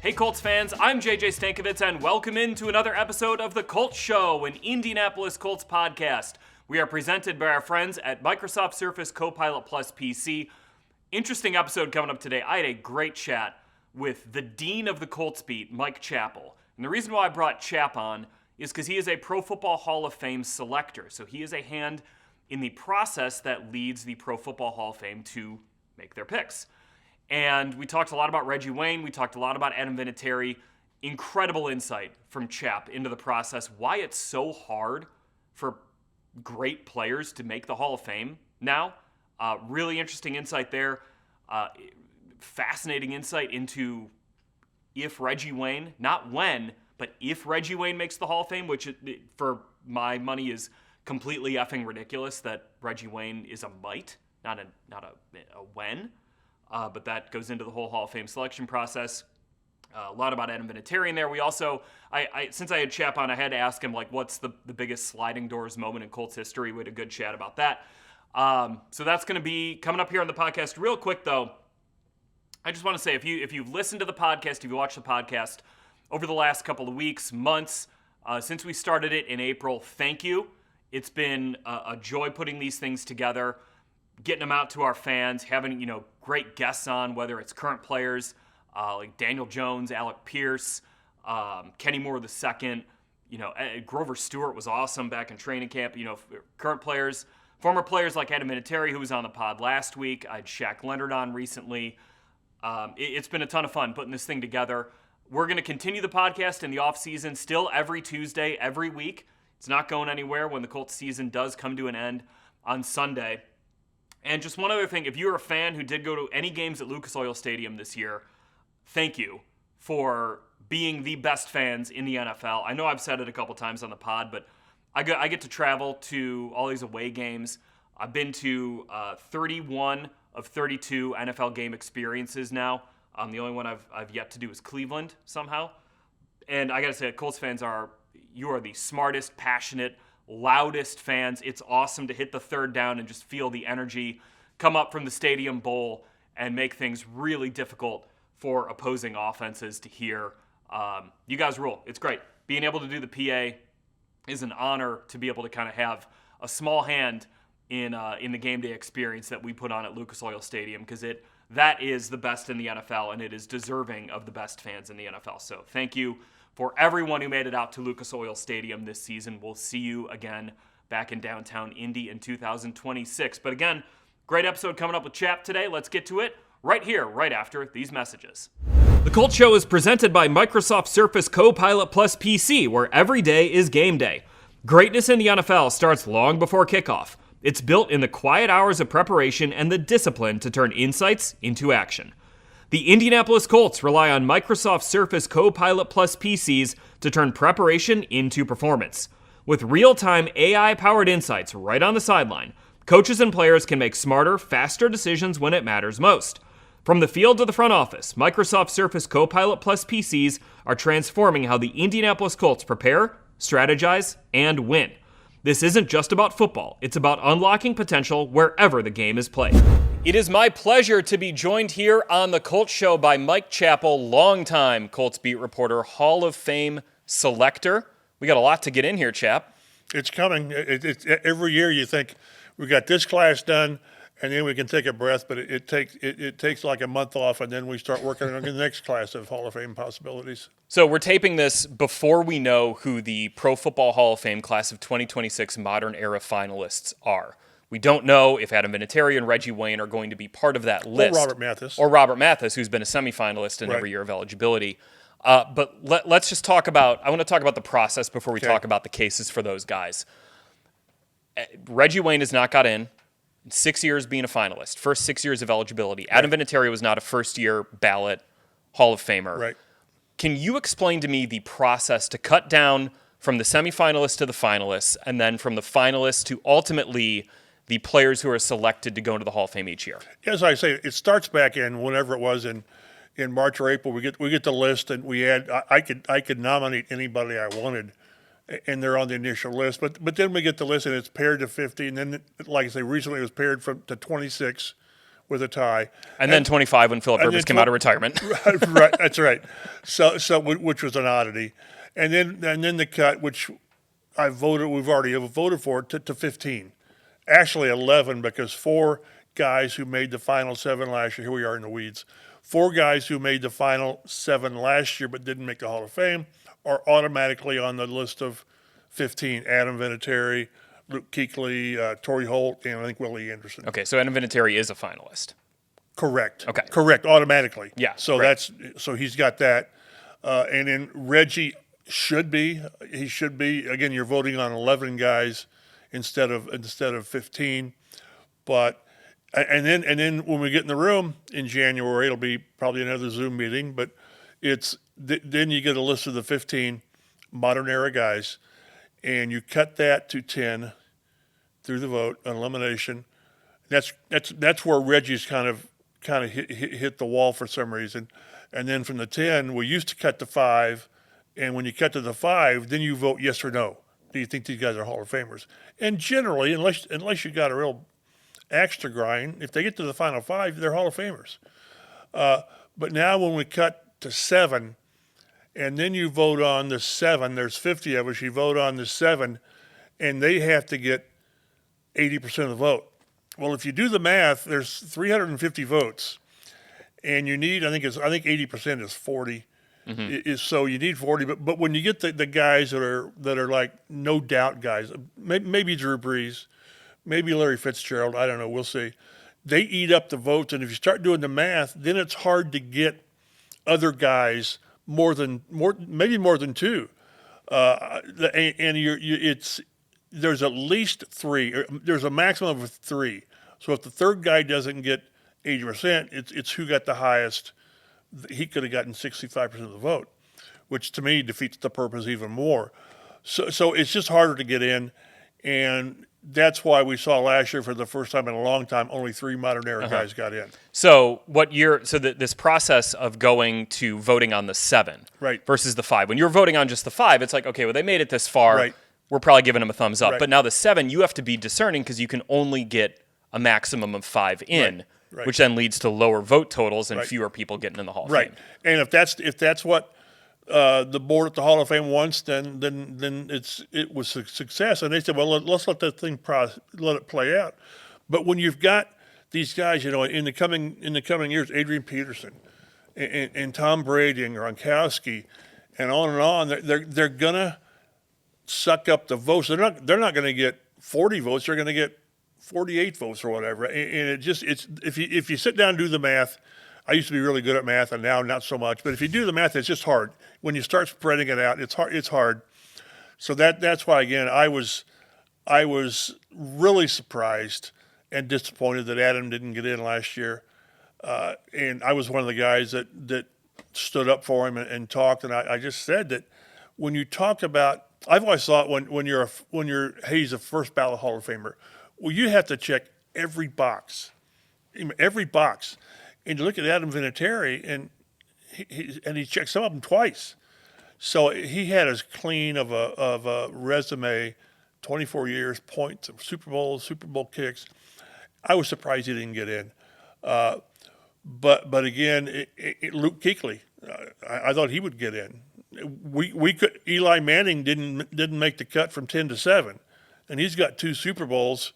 Hey Colts fans, I'm JJ Stankevitz and welcome into another episode of The Colts Show, an Indianapolis Colts podcast. We are presented by our friends at Microsoft Surface Copilot Plus PC. Interesting episode coming up today. I had a great chat with the Dean of the Colts beat, Mike Chappell. And the reason why I brought Chapp on is because he is a Pro Football Hall of Fame selector. So he is a hand in the process that leads the Pro Football Hall of Fame to make their picks. And we talked a lot about Reggie Wayne. We talked a lot about Vinatieri. Incredible insight from Chapp into the process, why it's so hard for great players to make the Hall of Fame now. Really interesting insight there. Fascinating insight into if Reggie Wayne, not when, but if Reggie Wayne makes the Hall of Fame, which for my money is completely effing ridiculous that Reggie Wayne is a might, not a when. But that goes into the whole Hall of Fame selection process. A lot about Vinatieri in there. We also, since I had Chapp on, I had to ask him, what's the biggest sliding doors moment in Colts history? We had a good chat about that. So that's going to be coming up here on the podcast. Real quick, though, I just want to say, if you've listened to the podcast, if you watched the podcast over the last couple of weeks, months, since we started it in April, thank you. It's been a joy putting these things together, getting them out to our fans, having, great guests on, whether it's current players like Daniel Jones, Alec Pierce, Kenny Moore II, Grover Stewart was awesome back in training camp, current players, former players like Vinatieri, who was on the pod last week. I had Shaq Leonard on recently. It's been a ton of fun putting this thing together. We're going to continue the podcast in the offseason, still every Tuesday, every week. It's not going anywhere when the Colts season does come to an end on Sunday. And just one other thing, if you're a fan who did go to any games at Lucas Oil Stadium this year, thank you for being the best fans in the NFL. I know I've said it a couple times on the pod, but I get to travel to all these away games. I've been to 31 of 32 NFL game experiences now. The only one I've yet to do is Cleveland somehow. And I got to say, Colts fans you are the smartest, passionate, loudest fans. It's awesome to hit the third down and just feel the energy come up from the Stadium Bowl and make things really difficult for opposing offenses to hear. You guys rule. It's great. Being able to do the PA is an honor to be able to kind of have a small hand in the game day experience that we put on at Lucas Oil Stadium, because that is the best in the NFL, and it is deserving of the best fans in the NFL. So thank you for everyone who made it out to Lucas Oil Stadium this season. We'll see you again back in downtown Indy in 2026. But again, great episode coming up with Chapp today. Let's get to it right here, right after these messages. The Colts Show is presented by Microsoft Surface Copilot Plus PC, where every day is game day. Greatness in the NFL starts long before kickoff. It's built in the quiet hours of preparation and the discipline to turn insights into action. The Indianapolis Colts rely on Microsoft Surface Copilot Plus PCs to turn preparation into performance. With real-time AI-powered insights right on the sideline, coaches and players can make smarter, faster decisions when it matters most. From the field to the front office, Microsoft Surface Copilot Plus PCs are transforming how the Indianapolis Colts prepare, strategize, and win. This isn't just about football. It's about unlocking potential wherever the game is played. It is my pleasure to be joined here on the Colts Show by Mike Chappell, longtime Colts beat reporter, Hall of Fame selector. We got a lot to get in here, Chapp. It's coming. It's every year you think we got this class done, and then we can take a breath. But it takes like a month off, and then we start working on the next class of Hall of Fame possibilities. So we're taping this before we know who the Pro Football Hall of Fame class of 2026 modern era finalists are. We don't know if Vinatieri and Reggie Wayne are going to be part of that list. Or Robert Mathis, who's been a semifinalist in every year of eligibility. But let's just talk about, I want to talk about the process before we talk about the cases for those guys. Reggie Wayne has not got in 6 years being a finalist, first 6 years of eligibility. Vinatieri was not a first-year ballot Hall of Famer. Right. Can you explain to me the process to cut down from the semifinalists to the finalists, and then from the finalists to ultimately the players who are selected to go into the Hall of Fame each year? As I say, it starts back in whenever it was in March or April. We get the list, and we add. I could nominate anybody I wanted, and they're on the initial list. But then we get the list, and it's paired to 50, and then, like I say, recently it was paired to 26, with a tie. And then 25 when Philip Rivers came out of retirement. Right, that's right. So which was an oddity, and then the cut, which we've already voted for to 15, actually 11 because 4 guys who made the final 7 last year. Here we are in the weeds. 4 guys who made the final 7 last year but didn't make the Hall of Fame are automatically on the list of 15. Adam Vinatieri, Luke Kuechly, Torrey Holt, and I think Willie Anderson. Okay, so Adam Vinatieri is a finalist. Correct. Okay. Correct. Automatically. Yeah. So right. so he's got that, and then Reggie should be. He should be. Again, you're voting on 11 guys instead of 15, but and then when we get in the room in January, it'll be probably another Zoom meeting, but then you get a list of the 15 modern era guys, and you cut that to 10 through the vote on elimination. That's where Reggie's kind of hit the wall for some reason. And then from the 10, we used to cut to 5, and when you cut to the 5, then you vote yes or no. Do you think these guys are Hall of Famers? And generally, unless you got a real axe to grind, if they get to the final 5, they're Hall of Famers. But now when we cut to 7, and then you vote on the 7, there's 50 of us, you vote on the 7, and they have to get 80% of the vote. Well, if you do the math, there's 350 votes, and you need, I think 80% is 40. Mm-hmm. So you need 40, but when you get the guys that are like no doubt guys, maybe Drew Brees, maybe Larry Fitzgerald, I don't know, we'll see. They eat up the votes, and if you start doing the math, then it's hard to get other guys maybe more than 2, and there's at least 3. There's a maximum of 3. So if the third guy doesn't get 80%, it's who got the highest. He could have gotten 65% of the vote, which to me defeats the purpose even more. So it's just harder to get in, and that's why we saw last year for the first time in a long time only 3 modern era guys got in. So this process of going to voting on the 7 right. versus the 5. When you're voting on just the 5, it's like, okay, well, they made it this far. Right. We're probably giving them a thumbs up. Right. But now the 7, you have to be discerning because you can only get a maximum of 5 in, right. which then leads to lower vote totals and right. fewer people getting in the Hall of right. Fame. And if that's what the board at the Hall of Fame wants, then it was a success. And they said, well, let's let that thing let it play out. But when you've got these guys, in the coming years, Adrian Peterson and Tom Brady and Gronkowski, and on, they're gonna suck up the votes. They're not going to get 40 votes. They're going to get 48 votes or whatever. And if you sit down and do the math, I used to be really good at math, and now not so much. But if you do the math, it's just hard. When you start spreading it out, it's hard. It's hard. So that's why, again, I was really surprised and disappointed that Adam didn't get in last year. And I was one of the guys that stood up for him and talked. And I just said that when you talk about, I've always thought he's a first ballot Hall of Famer, well, you have to check every box. And you look at Adam Vinatieri, and he checked some of them twice. So he had as clean of a resume, 24 years, points, Super Bowl kicks. I was surprised he didn't get in. But again, Luke Kuechly, I thought he would get in. We could. Eli Manning didn't make the cut from 10 to 7, and he's got 2 Super Bowls,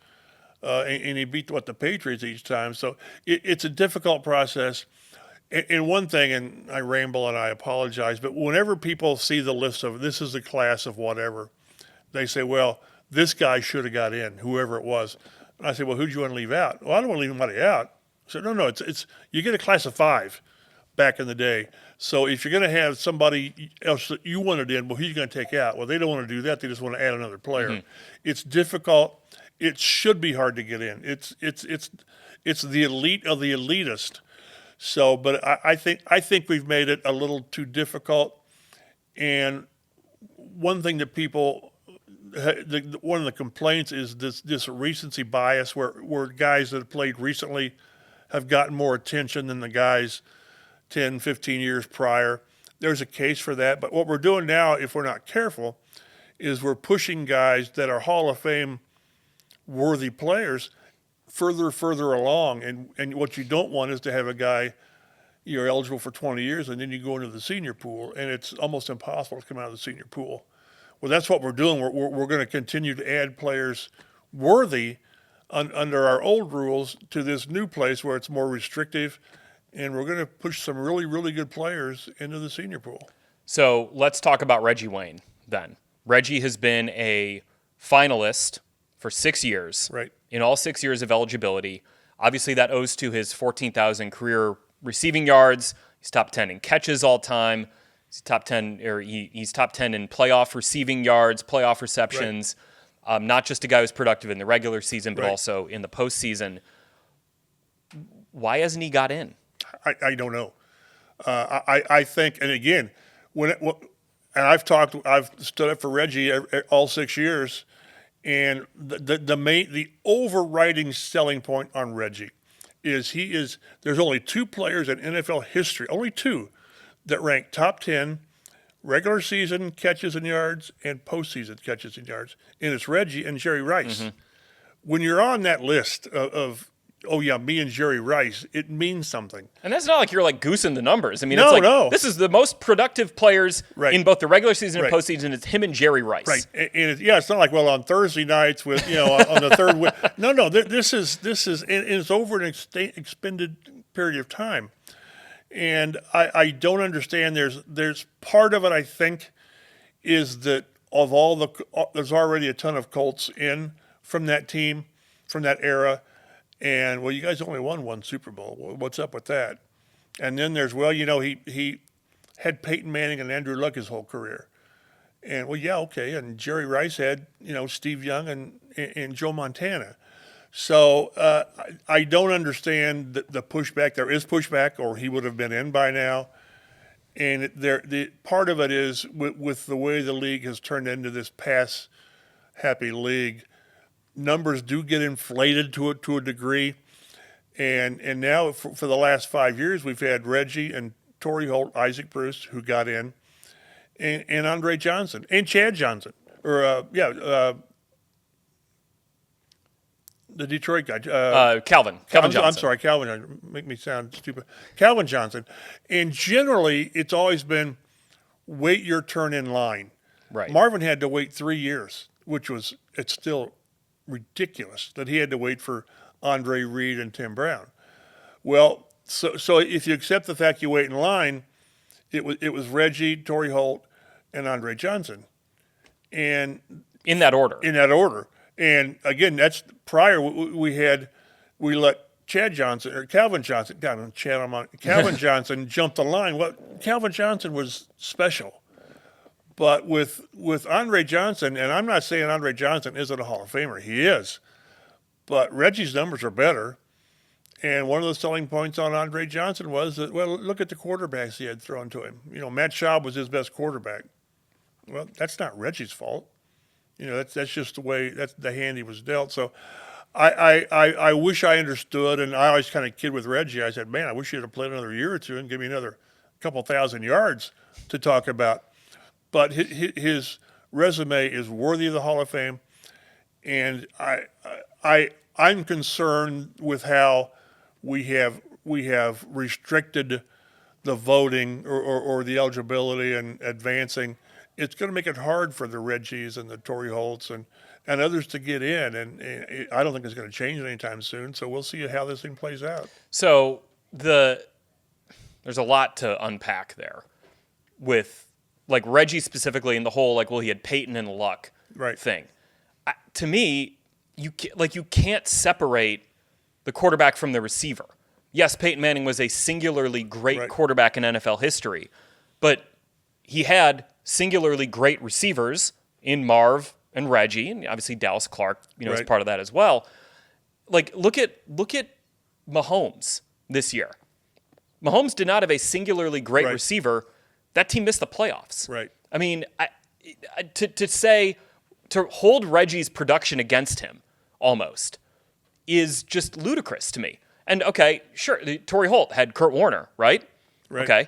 and he beat the Patriots each time. So it's a difficult process. And one thing, and I ramble and I apologize, but whenever people see the list of this is a class of whatever, they say, well, this guy should have got in, whoever it was. And I say, well, who'd you want to leave out? Well, I don't want to leave anybody out. I said, no, it's you get a class of 5 back in the day. So if you're going to have somebody else that you wanted in, well, who are you going to take out? Well, they don't want to do that. They just want to add another player. Mm-hmm. It's difficult. It should be hard to get in. It's the elite of the elitist. So, but I think we've made it a little too difficult. And one thing that one of the complaints is this recency bias where guys that have played recently have gotten more attention than the guys 10, 15 years prior. There's a case for that. But what we're doing now, if we're not careful, is we're pushing guys that are Hall of Fame worthy players further along, and what you don't want is to have a guy you're eligible for 20 years, and then you go into the senior pool, and it's almost impossible to come out of the senior pool. Well, that's what we're doing. We're going to continue to add players worthy under our old rules to this new place where it's more restrictive, and we're going to push some really, really good players into the senior pool. So let's talk about Reggie Wayne then. Reggie has been a finalist for 6 years. Right. In all 6 years of eligibility. Obviously, that owes to his 14,000 career receiving yards. He's top 10 in catches all time. He's top 10, or he's top 10 in playoff receiving yards, playoff receptions. Right. Not just a guy who's productive in the regular season, but also in the postseason. Why hasn't he got in? I don't know. I think, and again, and I've stood up for Reggie all 6 years, and the overriding selling point on Reggie is there's only 2 players in NFL history, only 2, that rank top 10 regular season catches and yards and postseason catches and yards, and it's Reggie and Jerry Rice. Mm-hmm. When you're on that list of oh yeah, me and Jerry Rice, it means something. And that's not like you're like goosing the numbers. I mean, no. This is the most productive players in both the regular season and postseason. It's him and Jerry Rice. Right. And it's not like, well, on Thursday nights with, on the third week. No, this is, and it's over an expended period of time. And I don't understand. There's part of it, I think, is that of all there's already a ton of Colts in from that team, from that era. And, well, you guys only won 1 Super Bowl. What's up with that? And then there's, well, he had Peyton Manning and Andrew Luck his whole career. And, well, yeah, okay. And Jerry Rice had, Steve Young and Joe Montana. So I don't understand the pushback. There is pushback, or he would have been in by now. And the part of it is with the way the league has turned into this pass-happy league, numbers do get inflated to a degree, and now for the last 5 years we've had Reggie and Torrey Holt, Isaac Bruce, who got in, and Andre Johnson and Chad Johnson, the Detroit guy, Calvin Johnson. I'm sorry, Calvin Johnson. Make me sound stupid. Calvin Johnson, and generally it's always been wait your turn in line. Right. Marvin had to wait 3 years, it's still ridiculous that he had to wait for Andre Reed and Tim Brown. Well, so if you accept the fact you wait in line, it was Reggie, Torrey Holt, and Andre Johnson, and in that order. And again, that's prior. We let Calvin Johnson jump the line. Well, Calvin Johnson was special. But with Andre Johnson, and I'm not saying Andre Johnson isn't a Hall of Famer. He is. But Reggie's numbers are better. And one of the selling points on Andre Johnson was that, well, look at the quarterbacks he had thrown to him. Matt Schaub was his best quarterback. Well, that's not Reggie's fault. That's just the way, that's the hand he was dealt. So I wish I understood, and I always kind of kid with Reggie. I said, man, I wish you'd have played another year or two and give me another couple thousand yards to talk about. But his resume is worthy of the Hall of Fame, and I'm concerned with how we have restricted the voting or the eligibility and advancing. It's going to make it hard for the Reggies and the Torrey Holts and others to get in, and I don't think it's going to change anytime soon. So we'll see how this thing plays out. So there's a lot to unpack there with. Like Reggie specifically, and the whole he had Peyton and Luck thing. To me, you can't separate the quarterback from the receiver. Yes, Peyton Manning was a singularly great quarterback in NFL history, but he had singularly great receivers in Marv and Reggie, and obviously Dallas Clark, is part of that as well. Look at Mahomes this year. Mahomes did not have a singularly great receiver. That team missed the playoffs. Right. I mean, to hold Reggie's production against him almost is just ludicrous to me. And okay, sure, Torrey Holt had Kurt Warner, right? Okay.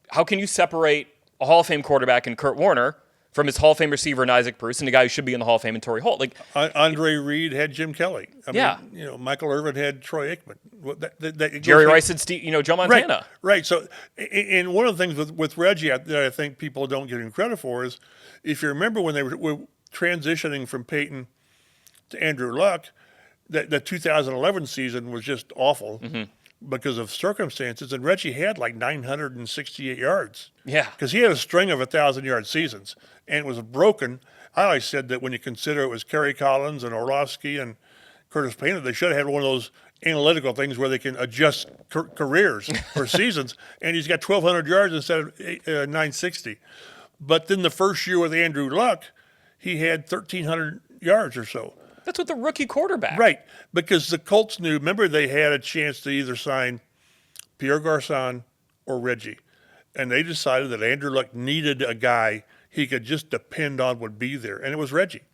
How can you separate a Hall of Fame quarterback and Kurt Warner from his Hall of Fame receiver in Isaac Bruce and a guy who should be in the Hall of Fame in Torrey Holt. Like Andre Reed had Jim Kelly. I Yeah. mean, Michael Irvin had Troy Aikman. Jerry Rice had Joe Montana. Right. So, and one of the things with Reggie that I think people don't give him credit for is, if you remember when they were transitioning from Peyton to Andrew Luck, the 2011 season was just awful because of circumstances, and Reggie had like 968 yards. Yeah. Because he had a string of 1,000-yard seasons, and it was broken. I always said that when you consider it was Kerry Collins and Orlovsky and Curtis Painter, they should have had one of those analytical things where they can adjust careers or seasons, and he's got 1,200 yards instead of 960. But then the first year with Andrew Luck, he had 1,300 yards or so. That's with the rookie quarterback. Right, because the Colts knew, remember, they had a chance to either sign Pierre Garçon or Reggie. And they decided that Andrew Luck needed a guy he could just depend on would be there. And it was Reggie.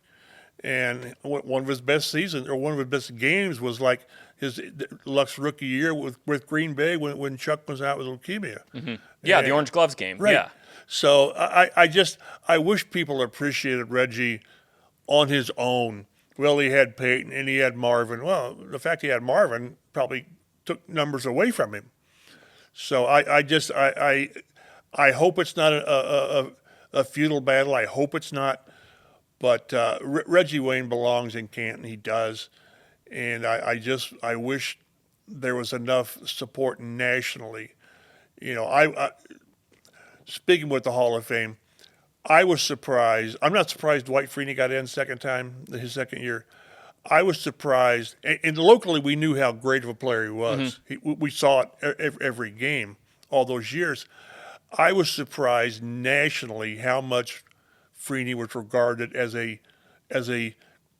And one of his best seasons, or one of his best games, was like Luck's rookie year with Green Bay when Chuck was out with leukemia. Mm-hmm. Yeah, the Orange Gloves game. Right. Yeah. So I wish people appreciated Reggie on his own. Well, he had Peyton and he had Marvin. Well, the fact he had Marvin probably took numbers away from him. So I hope it's not a futile battle. I hope it's not. But Reggie Wayne belongs in Canton. He does. And I wish there was enough support nationally. Speaking with the Hall of Fame, I was surprised. I'm not surprised Dwight Freeney got in his second year. I was surprised. And locally, we knew how great of a player he was. We saw it every game all those years. I was surprised nationally how much Freeney was regarded as a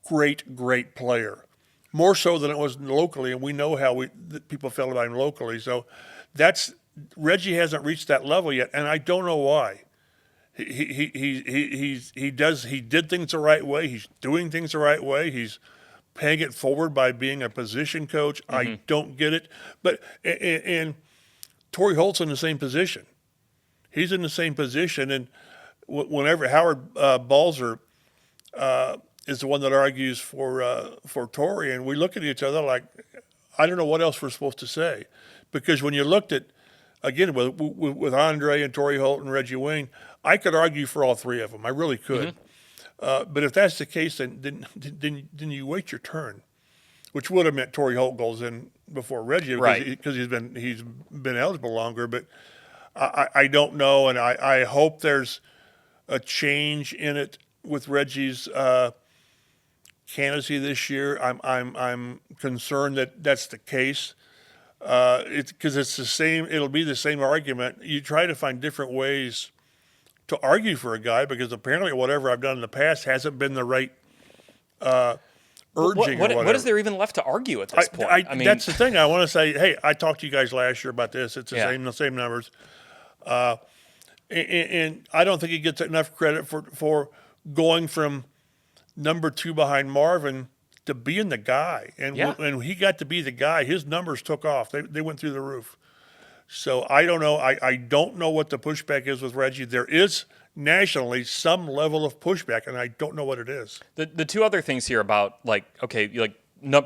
great player. More so than it was locally, and we know how people felt about him locally. So Reggie hasn't reached that level yet, and I don't know why. He did things the right way. He's doing things the right way. He's paying it forward by being a position coach. I don't get it. But and Torrey Holt's in the same position. He's in the same position, and whenever Howard Balzer is the one that argues for Torrey, and we look at each other like, I don't know what else we're supposed to say, because when you looked at, again, with Andre and Torrey Holt and Reggie Wayne, I could argue for all three of them. I really could. But if that's the case, then you wait your turn, which would have meant Torrey Holt goes in before Reggie, because he's been eligible longer. But I don't know, and I hope there's a change in it with Reggie's candidacy this year. I'm concerned that that's the case. It's because it's the same. It'll be the same argument. You try to find different ways to argue for a guy, because apparently whatever I've done in the past hasn't been the right urging or whatever. What is there even left to argue at this point? I mean, that's the thing. I want to say, hey, I talked to you guys last year about this. It's the same numbers. And I don't think he gets enough credit for going from number 2 behind Marvin to being the guy. And when he got to be the guy, his numbers took off. They went through the roof. So I don't know. I don't know what the pushback is with Reggie. There is nationally some level of pushback, and I don't know what it is. The two other things here about,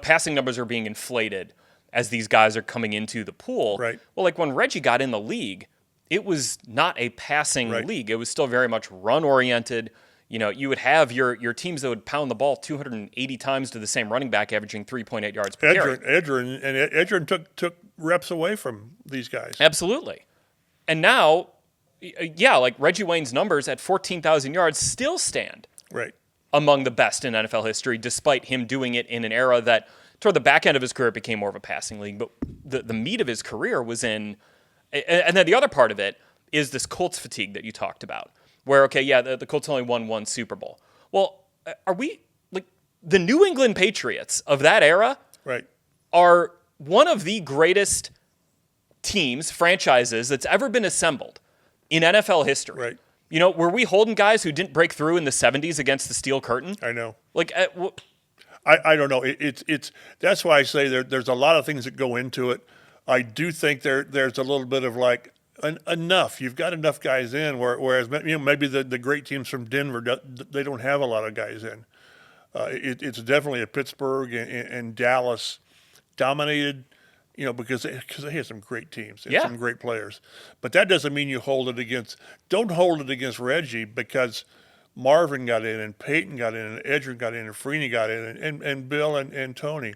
passing numbers are being inflated as these guys are coming into the pool. Right. Well, like when Reggie got in the league, it was not a passing league. It was still very much run-oriented. You would have your teams that would pound the ball 280 times to the same running back, averaging 3.8 yards per carry. Edgerrin took reps away from these guys. Absolutely. And now, like Reggie Wayne's numbers at 14,000 yards still stand among the best in NFL history, despite him doing it in an era that, toward the back end of his career, it became more of a passing league. But the meat of his career was in, and then the other part of it is this Colts fatigue that you talked about. Where, the Colts only won one Super Bowl. Well, are we, the New England Patriots of that era are one of the greatest franchises that's ever been assembled in NFL history. Right. Were we holding guys who didn't break through in the 70s against the Steel Curtain? I know. I don't know. It's that's why I say there's a lot of things that go into it. I do think there's a little bit of enough. You've got enough guys in. Whereas maybe the great teams from Denver, they don't have a lot of guys in. It's definitely a Pittsburgh and Dallas dominated, because they had some great teams and some great players. But that doesn't mean you don't hold it against Reggie, because Marvin got in and Peyton got in and Edgerrin got in and Freeney got in and Bill and Tony.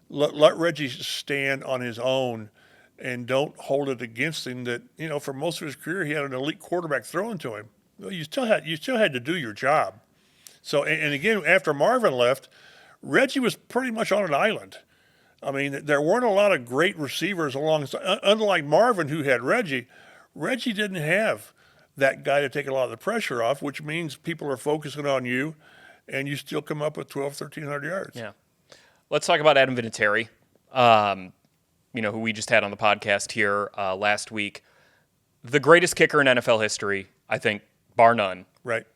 Let Reggie stand on his own, and don't hold it against him that, for most of his career he had an elite quarterback throwing to him. Well, you still had to do your job. So, and again, after Marvin left, Reggie was pretty much on an island. I mean, there weren't a lot of great receivers alongside. Unlike Marvin, who had Reggie didn't have that guy to take a lot of the pressure off, which means people are focusing on you, and you still come up with 1,300 yards. Yeah. Let's talk about Adam Vinatieri, who we just had on the podcast here last week. The greatest kicker in NFL history, I think, bar none. Right.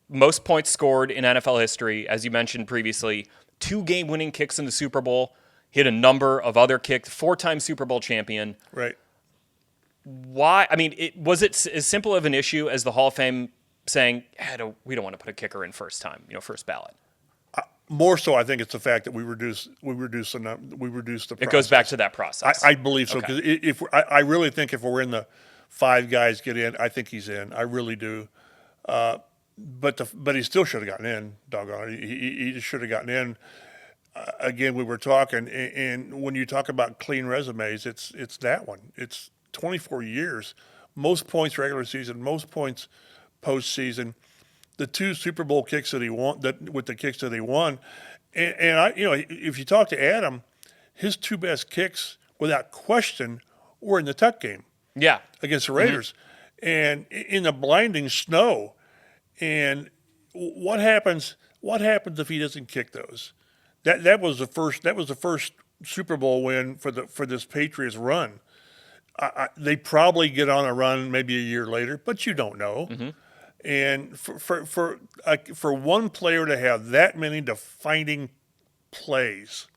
Most points scored in NFL history, as you mentioned previously. 2 game-winning kicks in the Super Bowl. Hit a number of other kicks. 4-time Super Bowl champion. Right. Why? I mean, was it as simple of an issue as the Hall of Fame saying, we don't want to put a kicker in first first ballot? More so, I think it's the fact that we reduce the process. It goes back to that process. I believe so, because I really think if we're in the 5 guys get in, I think he's in. I really do. But he still should have gotten in. Doggone it, he just should have gotten in. Again, we were talking, and when you talk about clean resumes, it's that one. It's 24 years, most points regular season, most points postseason. The 2 Super Bowl kicks that he won, with the kicks that he won, and I, if you talk to Adam, his 2 best kicks, without question, were in the Tuck game. Yeah, against the Raiders, and in the blinding snow. And what happens if he doesn't kick those? That was the first Super Bowl win for this Patriots run. They probably get on a run maybe a year later, but you don't know. Mm-hmm. And for one player to have that many defining plays,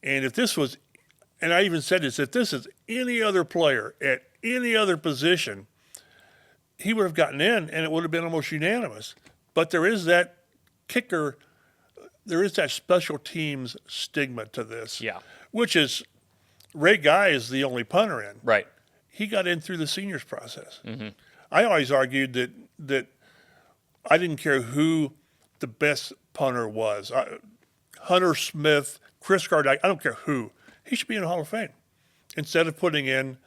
and if this was, and I even said this, if this is any other player at any other position, he would have gotten in, and it would have been almost unanimous. But there is that kicker, there is that special teams stigma to this. Yeah. Which is, Ray Guy is the only punter in. Right. He got in through the seniors process. Mm-hmm. I always argued that I didn't care who the best punter was. Hunter Smith, Chris Gardner, I don't care who. He should be in the Hall of Fame. Instead of putting in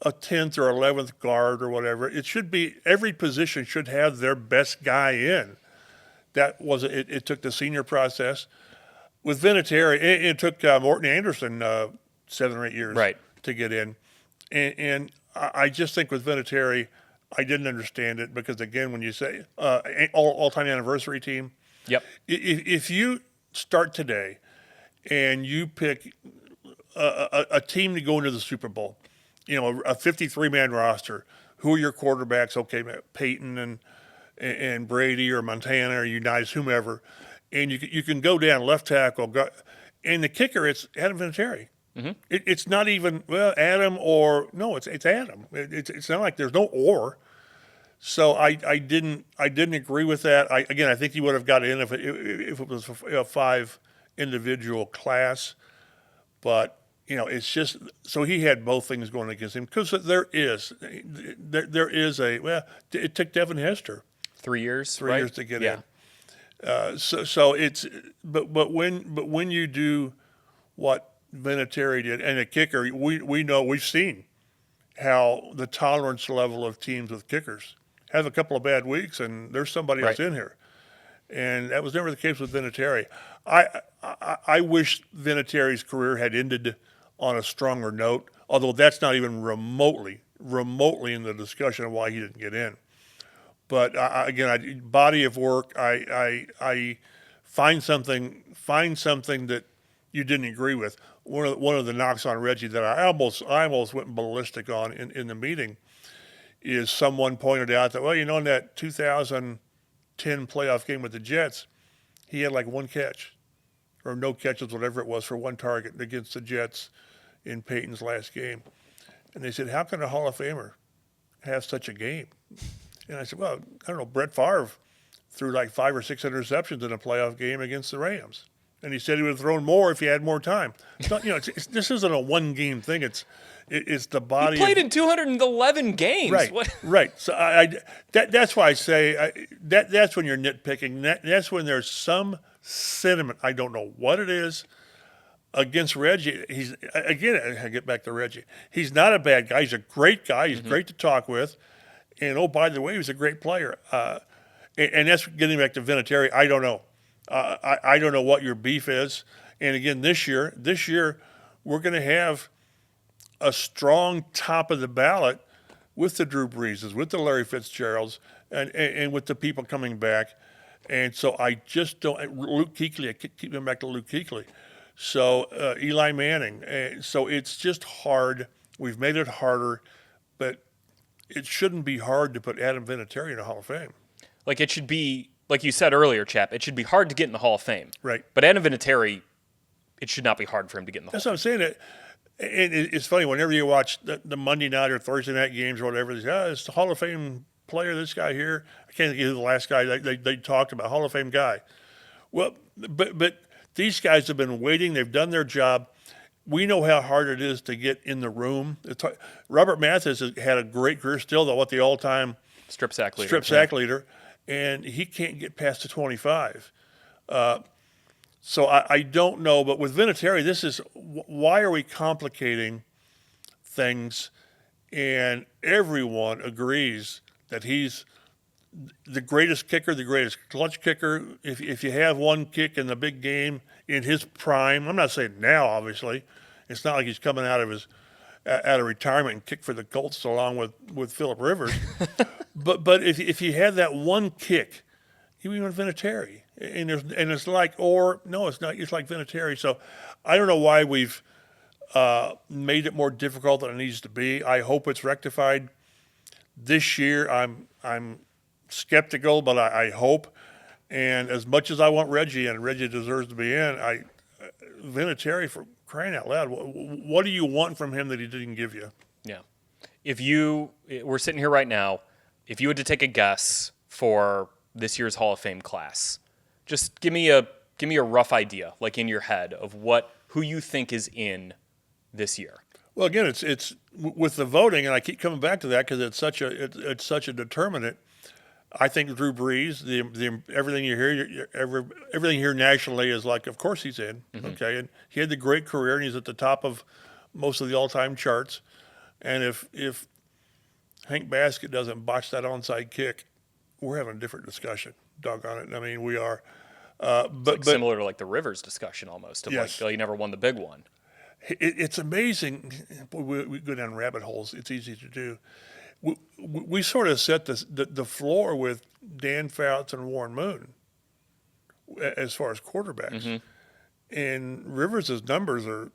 a 10th or 11th guard or whatever, it should be, every position should have their best guy in. That was it took the senior process. With Vinatieri, it took Morton Anderson 7 or 8 years to get in. And I just think with Vinatieri, I didn't understand it because, again, when you say all-time anniversary team, yep. If you start today and you pick a team to go into the Super Bowl, a 53-man roster, who are your quarterbacks? Okay, Peyton and Brady or Montana or Unitas, whomever, and you can go down left tackle, and the kicker, it's Adam Vinatieri. Mm-hmm. It's not even Adam or no, it's Adam. It's not like there's no or. So I didn't agree with that. I think he would have got in if it was a 5 individual class, but it's just so he had both things going against him because there is it took Devin Hester 3 years, 3 years to get in. So it's but when you do what Vinatieri did and a kicker, we know, we've seen how the tolerance level of teams with kickers have a couple of bad weeks and there's somebody else in here, and that was never the case with Vinatieri. I wish Vinatieri's career had ended on a stronger note, although that's not even remotely in the discussion of why he didn't get in. But body of work, I find something that you didn't agree with. One of the knocks on Reggie that I almost went ballistic on in the meeting is someone pointed out that, in that 2010 playoff game with the Jets, he had like 1 catch or no catches, whatever it was, for 1 target against the Jets in Peyton's last game. And they said, how can a Hall of Famer have such a game? And I said, well, I don't know, Brett Favre threw like 5 or 6 interceptions in a playoff game against the Rams. And he said he would have thrown more if he had more time. So, this isn't a one-game thing. It's the body. He played in 211 games. Right, What? right. So that's why I say that's when you're nitpicking. That's when there's some sentiment. I don't know what it is against Reggie. I get back to Reggie. He's not a bad guy. He's a great guy. He's great to talk with. And, oh, by the way, he was a great player. And that's getting back to Vinatieri. I don't know. I don't know what your beef is. And again, this year we're going to have a strong top of the ballot with the Drew Breeses, with the Larry Fitzgeralds, and with the people coming back. And so I just don't. Luke Kuechly, I keep going back to Luke Kuechly. So Eli Manning. So it's just hard. We've made it harder, but it shouldn't be hard to put Adam Vinatieri in the Hall of Fame. Like it should be, like you said earlier, Chapp, it should be hard to get in the Hall of Fame. Right. But Adam Vinatieri, it should not be hard for him to get in the Hall of Fame. That's what I'm saying. And it's funny, whenever you watch the Monday night or Thursday night games or whatever, they say, it's the Hall of Fame player, this guy here. I can't think of who the last guy they talked about, Hall of Fame guy. Well, but these guys have been waiting. They've done their job. We know how hard it is to get in the room. Robert Mathis has had a great career still, though, the all-time strip sack leader. And he can't get past the 25. So I don't know, but with Vinatieri, this is why are we complicating things? And everyone agrees that he's the greatest kicker, the greatest clutch kicker. If you have one kick in the big game in his prime, I'm not saying now, obviously. It's not like he's coming out of retirement and kicked for the Colts along with Phillip Rivers. but if you had that one kick, he would be Vinatieri. And it's like, or no, it's not. It's like Vinatieri. So I don't know why we've made it more difficult than it needs to be. I hope it's rectified this year. I'm skeptical, but I hope. And as much as I want Reggie, and Reggie deserves to be in, Vinatieri, for crying out loud, what do you want from him that he didn't give you? Yeah. We're sitting here right now, if you had to take a guess for this year's Hall of Fame class, just give me a rough idea, like in your head, of who you think is in this year. Well, again, it's with the voting, and I keep coming back to that because it's such a determinant. I think Drew Brees, everything you hear, everything here nationally is like, of course he's in. Mm-hmm. Okay, and he had the great career, and he's at the top of most of the all-time charts. And if Hank Baskett doesn't botch that onside kick, we're having a different discussion. Doggone it! I mean, we are. But similar to like the Rivers discussion almost. Of yes. Like, he never won the big one. It's amazing. We go down rabbit holes. It's easy to do. We sort of set the floor with Dan Fouts and Warren Moon as far as quarterbacks. Mm-hmm. And Rivers' numbers are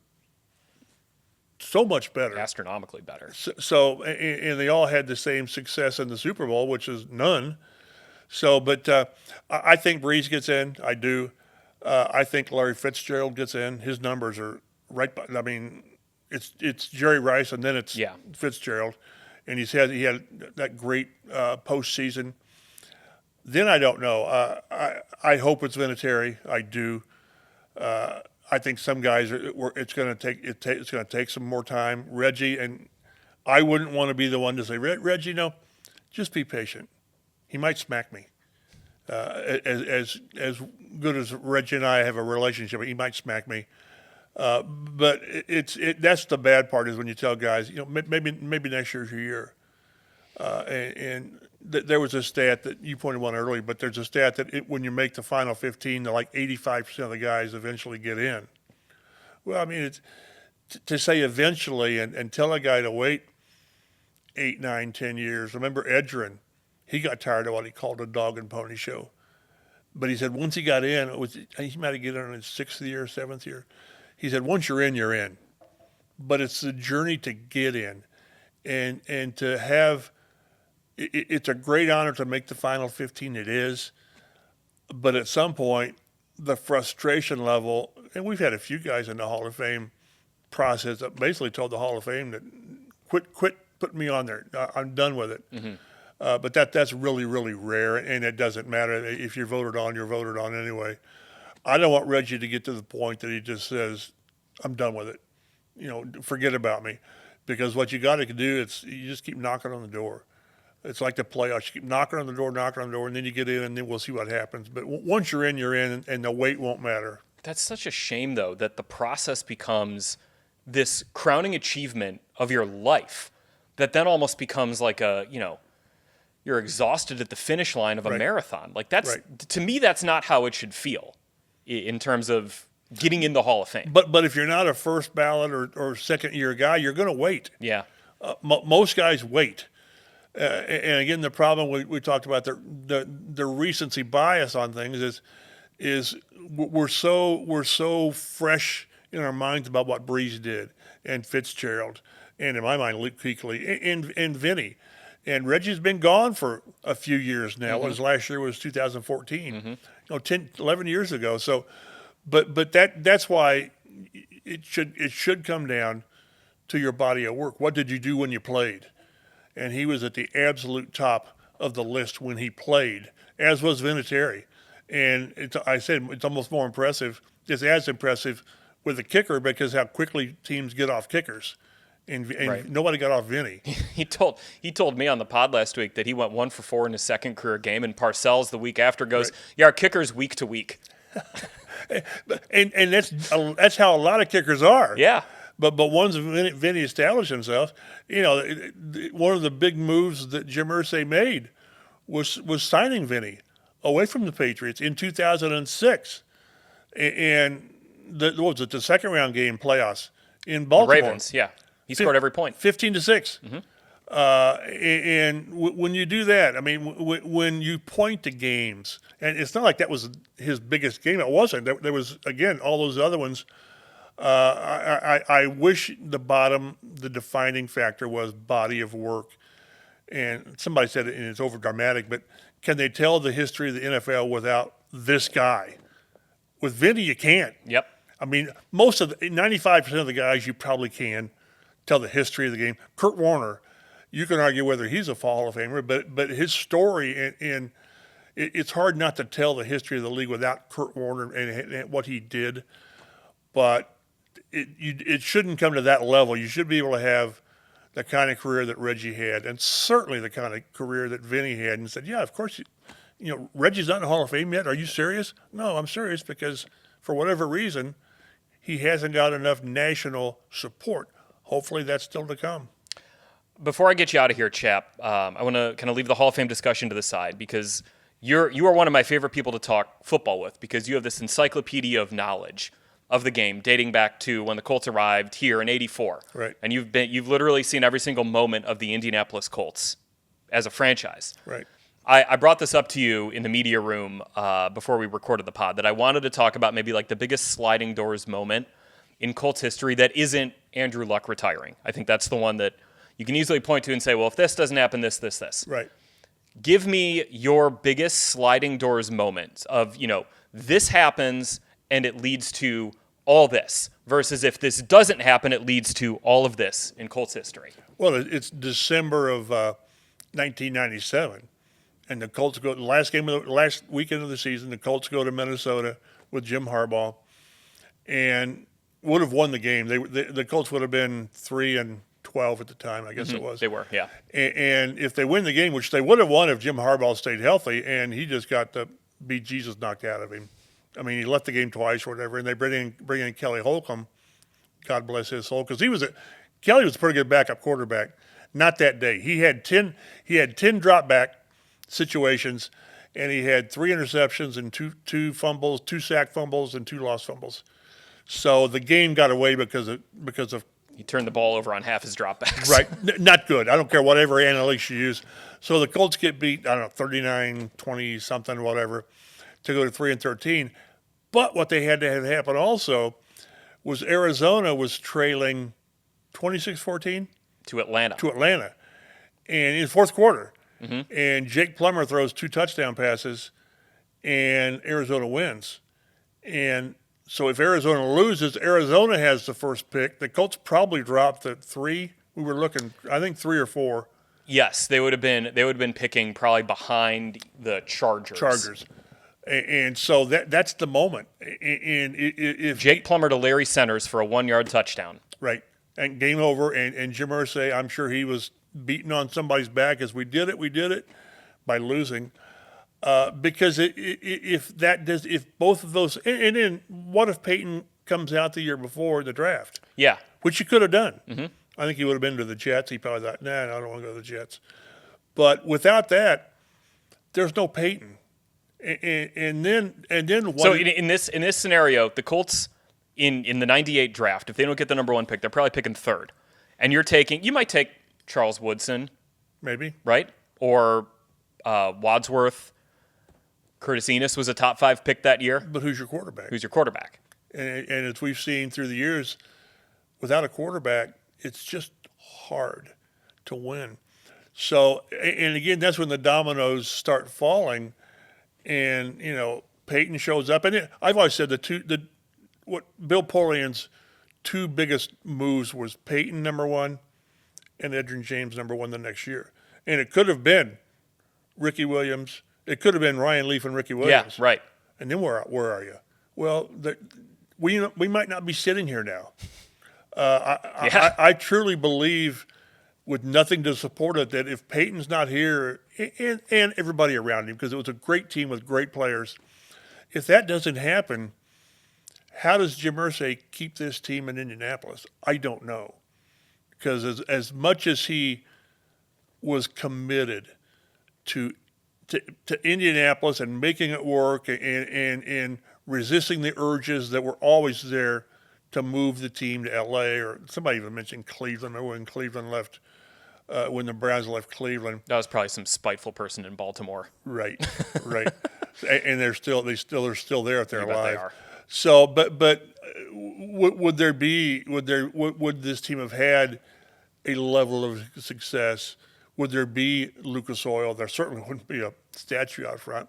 so much better. Astronomically better. So and they all had the same success in the Super Bowl, which is none. So, but I think Brees gets in. I do. I think Larry Fitzgerald gets in. His numbers are right by, I mean, it's Jerry Rice and then it's Fitzgerald. And he had that great postseason. Then I don't know. I hope it's Vinatieri. I do. I think some guys it's going to take some more time. Reggie, and I wouldn't want to be the one to say, Reggie, no, just be patient. He might smack me. As good as Reggie and I have a relationship, he might smack me. But that's the bad part is when you tell guys, maybe next year's your year. There was a stat that you pointed one earlier, but there's a stat that when you make the final 15, like 85% of the guys eventually get in. Well, I mean, it's to say eventually and tell a guy to wait 8, 9, 10 years. Remember Edgerrin, he got tired of what he called a dog and pony show. But he said once he got in, he might have gotten in his 6th year, 7th year. He said, once you're in, you're in. But it's the journey to get in. And to have, it's a great honor to make the final 15, it is. But at some point, the frustration level, and we've had a few guys in the Hall of Fame process that basically told the Hall of Fame that, Quit putting me on there. I'm done with it. But that's really, really rare, and it doesn't matter. If you're voted on, you're voted on anyway. I don't want Reggie to get to the point that he just says, I'm done with it. Forget about me. Because what you got to do is you just keep knocking on the door. It's like the playoffs. You keep knocking on the door, and then you get in, and then we'll see what happens. But once you're in, and the wait won't matter. That's such a shame, though, that the process becomes this crowning achievement of your life that then almost becomes like you're exhausted at the finish line of a marathon. Like to me, that's not how it should feel in terms of getting in the Hall of Fame. But if you're not a first ballot or second year guy, you're going to wait. Yeah. Most guys wait. And again, the problem we talked about the recency bias on things is we're so fresh in our minds about what Breeze did and Fitzgerald and in my mind Luke Kuechly and Vinny. And Reggie's been gone for a few years now. His last year was 2014. 10, 11 years ago. So but that's why it should come down to your body of work. What did you do when you played? And he was at the absolute top of the list when he played, as was Vinatieri. And I said it's almost more impressive. It's as impressive with the kicker because how quickly teams get off kickers. And nobody got off Vinny. He told me on the pod last week that he went 1 for 4 in his second career game, and Parcells the week after goes, yeah, our kicker's week to week. and that's how a lot of kickers are. Yeah. But once Vinny established himself, one of the big moves that Jim Irsay made was signing Vinny away from the Patriots in 2006, and what was it, the second round game playoffs in Baltimore? The Ravens, yeah, he scored every point, 15-6. And when you do that, I mean, when you point to games, and it's not like that was his biggest game. It wasn't. There was again all those other ones. I wish the defining factor was body of work. And somebody said it, and it's over dramatic, but can they tell the history of the NFL without this guy? With Vinny, you can't. Yep. I mean, 95% of the guys you probably can tell the history of the game. Kurt Warner, you can argue whether he's a Hall of Famer, but his story, and it's hard not to tell the history of the league without Kurt Warner and what he did. But it shouldn't come to that level. You should be able to have the kind of career that Reggie had, and certainly the kind of career that Vinny had. And said, yeah, of course, Reggie's not in the Hall of Fame yet. Are you serious? No, I'm serious because for whatever reason, he hasn't got enough national support. Hopefully that's still to come. Before I get you out of here, Chapp, I want to kind of leave the Hall of Fame discussion to the side because you are one of my favorite people to talk football with because you have this encyclopedia of knowledge of the game dating back to when the Colts arrived here in '84. Right. And you've literally seen every single moment of the Indianapolis Colts as a franchise. Right. I brought this up to you in the media room before we recorded the pod that I wanted to talk about maybe like the biggest sliding doors moment in Colts history that isn't Andrew Luck retiring. I think that's the one that you can easily point to and say, well, if this doesn't happen, this. Right. Give me your biggest sliding doors moment of, this happens and it leads to all this versus if this doesn't happen, it leads to all of this in Colts history. Well, it's December of 1997, and the Colts go the last weekend of the season. The Colts go to Minnesota with Jim Harbaugh, and would have won the game. The Colts would have been 3-12 at the time, I guess it was. They were, yeah. And if they win the game, which they would have won if Jim Harbaugh stayed healthy, and he just got the beat Jesus knocked out of him. I mean, he left the game twice or whatever, and they bring in Kelly Holcomb, God bless his soul, because Kelly was a pretty good backup quarterback. Not that day. He had 10 drop back situations, and he had 3 interceptions and two fumbles, 2 sack fumbles, and 2 lost fumbles. So the game got away because of he turned the ball over on half his dropbacks. Right. Not good. I don't care whatever analytics you use. So the Colts get beat, 39-20 something, whatever, to go to 3-13. But what they had to have happen also was Arizona was trailing 26-14 to Atlanta. And in the fourth quarter. And Jake Plummer throws 2 touchdown passes, and Arizona wins. And so if Arizona loses, Arizona has the first pick. The Colts probably drop the 3 We were looking, I think 3 or 4. Yes, they would have been picking probably behind the Chargers. And so that's the moment. And if Jake Plummer to Larry Centers for a 1-yard touchdown. Right. And game over. And Jim Irsay, I'm sure he was beating on somebody's back as we did it by losing. Because if both of those, and then what if Peyton comes out the year before the draft? Yeah. Which he could have done. Mm-hmm. I think he would have been to the Jets. He probably thought, I don't want to go to the Jets. But without that, there's no Peyton. And then what? So in this scenario, the Colts in the '98 draft, if they don't get the number 1 pick, they're probably picking 3rd. And you might take Charles Woodson, maybe, right? Or Wadsworth. Curtis Enos was a top 5 pick that year. But who's your quarterback? And as we've seen through the years, without a quarterback, it's just hard to win. So, and again, that's when the dominoes start falling, and Peyton shows up. And I've always said what Bill Polian's 2 biggest moves was Peyton number 1, and Edgerrin James number 1 the next year. And it could have been Ricky Williams. It could have been Ryan Leaf and Ricky Williams. Yeah, right. And then where are you? Well, we might not be sitting here now. I truly believe, with nothing to support it, that if Peyton's not here, and everybody around him, because it was a great team with great players, if that doesn't happen, how does Jim Irsay keep this team in Indianapolis? I don't know. Because as much as he was committed to Indianapolis and making it work and resisting the urges that were always there to move the team to L.A., or somebody even mentioned Cleveland, or when Cleveland left, when the Browns left Cleveland. That was probably some spiteful person in Baltimore. Right. And they're still there if they're alive. They are. So, but would this team have had a level of success? Would there be Lucas Oil? There certainly wouldn't be a statue out front.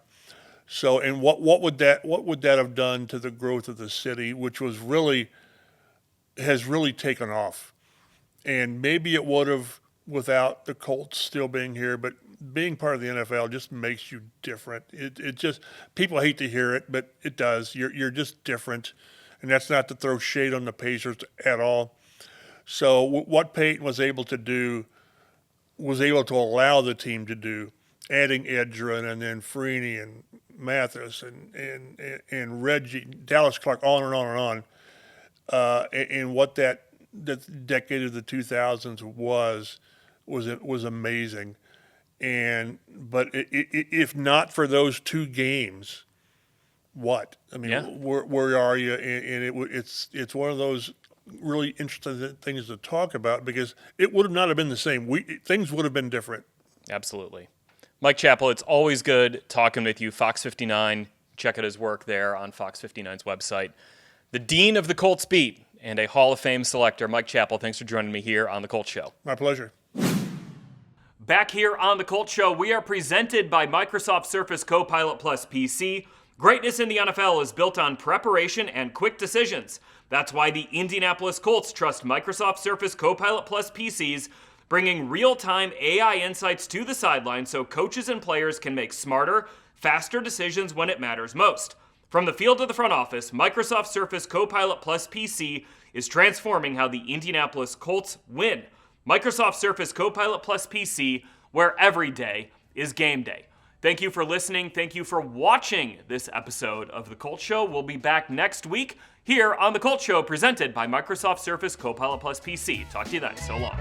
So, and what would that have done to the growth of the city, which has really taken off? And maybe it would have without the Colts still being here, but being part of the NFL just makes you different. It just, people hate to hear it, but it does. You're just different, and that's not to throw shade on the Pacers at all. So what Peyton was able to do was able to allow the team to do, adding Edgerrin and then Freeney and Mathis and Reggie, Dallas Clark, on and on and on. And what the decade of the 2000s was amazing. But if not for those 2 games, what? I mean, where are you? And it's one of those really interesting things to talk about, because it would have not have been the same. Things would have been different. Absolutely. Mike Chappell, it's always good talking with you. Fox 59, check out his work there on Fox 59's website. The Dean of the Colts Beat and a Hall of Fame selector, Mike Chappell, thanks for joining me here on The Colts Show. My pleasure. Back here on The Colts Show, we are presented by Microsoft Surface Copilot Plus PC. Greatness in the NFL is built on preparation and quick decisions. That's why the Indianapolis Colts trust Microsoft Surface Copilot Plus PCs, bringing real-time AI insights to the sideline so coaches and players can make smarter, faster decisions when it matters most. From the field to the front office, Microsoft Surface Copilot Plus PC is transforming how the Indianapolis Colts win. Microsoft Surface Copilot Plus PC, where every day is game day. Thank you for listening. Thank you for watching this episode of The Colts Show. We'll be back next week here on The Colts Show, presented by Microsoft Surface Copilot Plus PC. Talk to you then. So long.